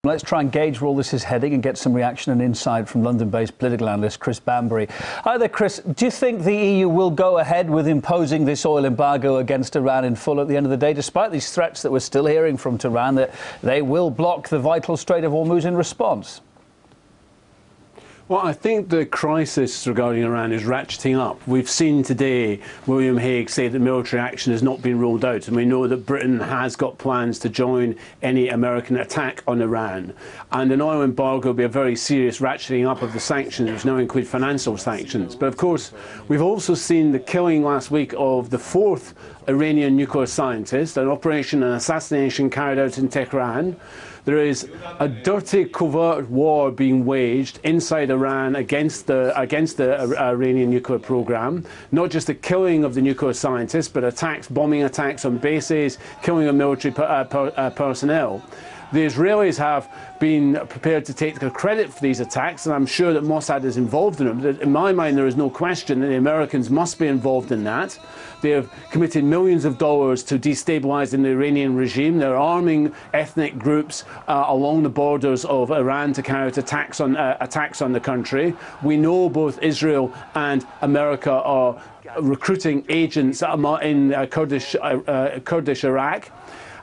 Let's try and gauge where all this is heading and get some reaction and insight from London-based political analyst Chris Bambury. Hi there, Chris. Do you think the EU will go ahead with imposing this oil embargo against Iran in full at the end of the day, despite these threats that we're still hearing from Tehran that they will block the vital Strait of Hormuz in response? Well, I think the crisis regarding Iran is ratcheting up. We've seen today William Hague say that military action has not been ruled out, and we know that Britain has got plans to join any American attack on Iran. And an oil embargo will be a very serious ratcheting up of the sanctions, which now include financial sanctions. But of course, we've also seen the killing last week of the fourth Iranian nuclear scientist, an assassination carried out in Tehran. There is a dirty covert war being waged inside Iran against the Iranian nuclear program. Not just the killing of the nuclear scientists, but attacks, bombing attacks on bases, killing of military personnel. The Israelis have been prepared to take the credit for these attacks, and I'm sure that Mossad is involved in them. In my mind, there is no question that the Americans must be involved in that. They have committed millions of dollars to destabilising the Iranian regime. They're arming ethnic groups along the borders of Iran to carry out attacks on the country. We know both Israel and America are recruiting agents in Kurdish Iraq.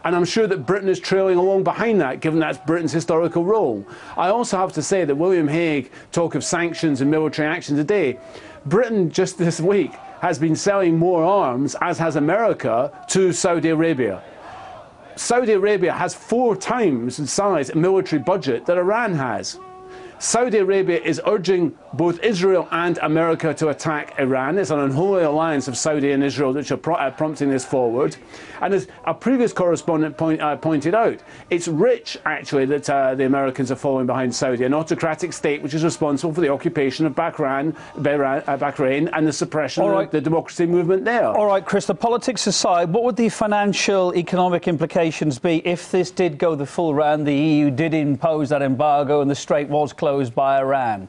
And I'm sure that Britain is trailing along behind that, given that's Britain's historical role. I also have to say that William Hague talk of sanctions and military action today. Britain just this week has been selling more arms, as has America, to Saudi Arabia. Saudi Arabia has 4 times the size of military budget that Iran has. Saudi Arabia is urging both Israel and America to attack Iran. It's an unholy alliance of Saudi and Israel which are prompting this forward. And as a previous correspondent pointed out, it's rich, actually, that the Americans are following behind Saudi, an autocratic state which is responsible for the occupation of Bahrain and the suppression of the democracy movement there. All right, Chris, the politics aside, what would the financial, economic implications be if this did go the full round, the EU did impose that embargo and the strait was closed by Iran?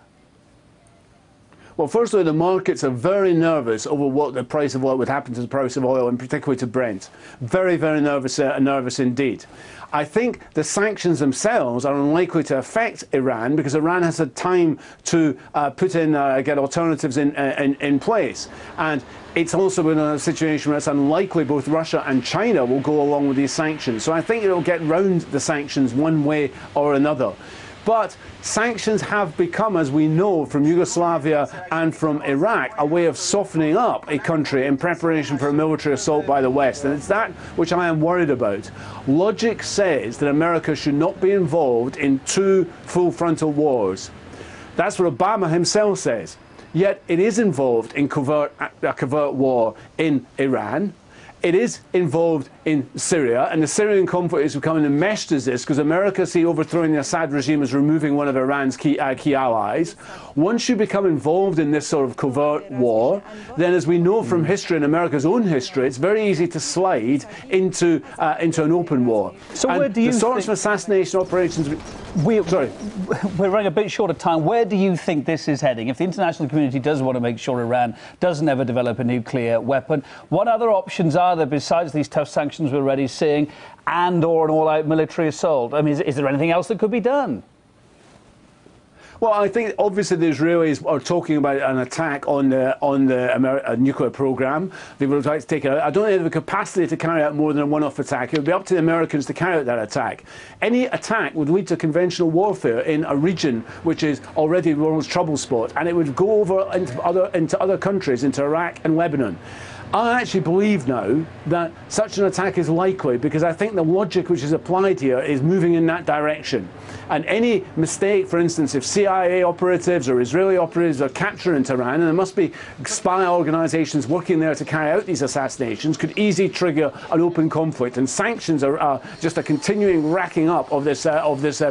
Well, firstly, the markets are very nervous over what the price of oil would happen to the price of oil, and particularly to Brent. Very, very nervous indeed. I think the sanctions themselves are unlikely to affect Iran because Iran has had time to get alternatives in place. And it's also in a situation where it's unlikely both Russia and China will go along with these sanctions. So I think it'll get round the sanctions one way or another. But sanctions have become, as we know, from Yugoslavia and from Iraq, a way of softening up a country in preparation for a military assault by the West. And it's that which I am worried about. Logic says that America should not be involved in 2 full-frontal wars. That's what Obama himself says. Yet it is involved in a covert war in Iran. It is involved in Syria, and the Syrian conflict is becoming enmeshed as this because America see overthrowing the Assad regime as removing one of Iran's key allies. Once you become involved in this sort of covert war, then as we know from history and America's own history, it's very easy to slide into an open war. So where do you the sorts of assassination operations... We're running a bit short of time. Where do you think this is heading? If the international community does want to make sure Iran doesn't ever develop a nuclear weapon, what other options are there besides these tough sanctions we're already seeing and/or an all-out military assault? I mean, is there anything else that could be done? Well, I think obviously the Israelis are talking about an attack on the nuclear program. They would like to take it out. I don't think they have the capacity to carry out more than a one-off attack. It would be up to the Americans to carry out that attack. Any attack would lead to conventional warfare in a region which is already the world's trouble spot, and it would go over into other countries, into Iraq and Lebanon. I actually believe now that such an attack is likely because I think the logic which is applied here is moving in that direction. And any mistake, for instance, if CIA operatives or Israeli operatives are captured in Tehran, and there must be spy organisations working there to carry out these assassinations, could easily trigger an open conflict. And sanctions are just a continuing racking up of this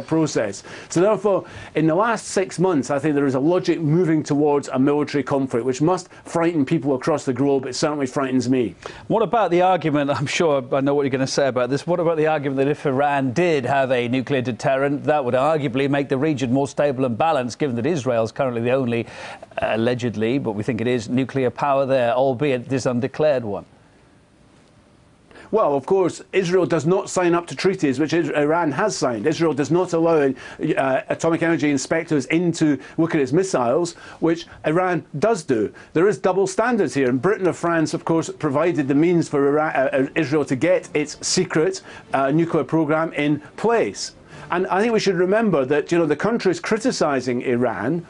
process. So therefore, in the last 6 months, I think there is a logic moving towards a military conflict, which must frighten people across the globe. It certainly frightens me. What about the argument, I'm sure I know what you're going to say about this, what about the argument that if Iran did have a nuclear deterrent, that would arguably make the region more stable and balanced, given that Israel is currently the only, allegedly, but we think it is, nuclear power there, albeit this undeclared one? Well, of course, Israel does not sign up to treaties which Iran has signed. Israel does not allow atomic energy inspectors in to look at its missiles, which Iran does do. There is double standards here, and Britain or France, of course, provided the means for Israel to get its secret nuclear program in place. And I think we should remember that, you know, the countries criticising Iran,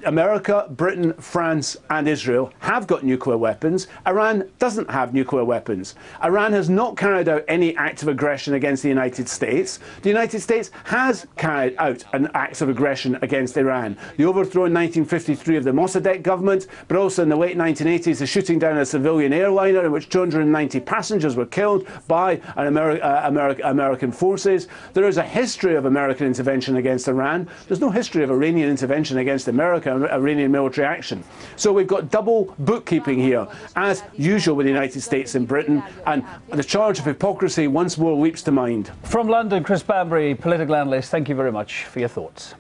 America, Britain, France and Israel, have got nuclear weapons. Iran doesn't have nuclear weapons. Iran has not carried out any act of aggression against the United States. The United States has carried out an act of aggression against Iran. The overthrow in 1953 of the Mossadegh government, but also in the late 1980s, the shooting down a civilian airliner in which 290 passengers were killed by American forces. There is a history of American intervention against Iran. There's no history of Iranian intervention against America, Iranian military action. So we've got double bookkeeping here, as usual with the United States and Britain, and the charge of hypocrisy once more leaps to mind. From London, Chris Bambury, political analyst, thank you very much for your thoughts.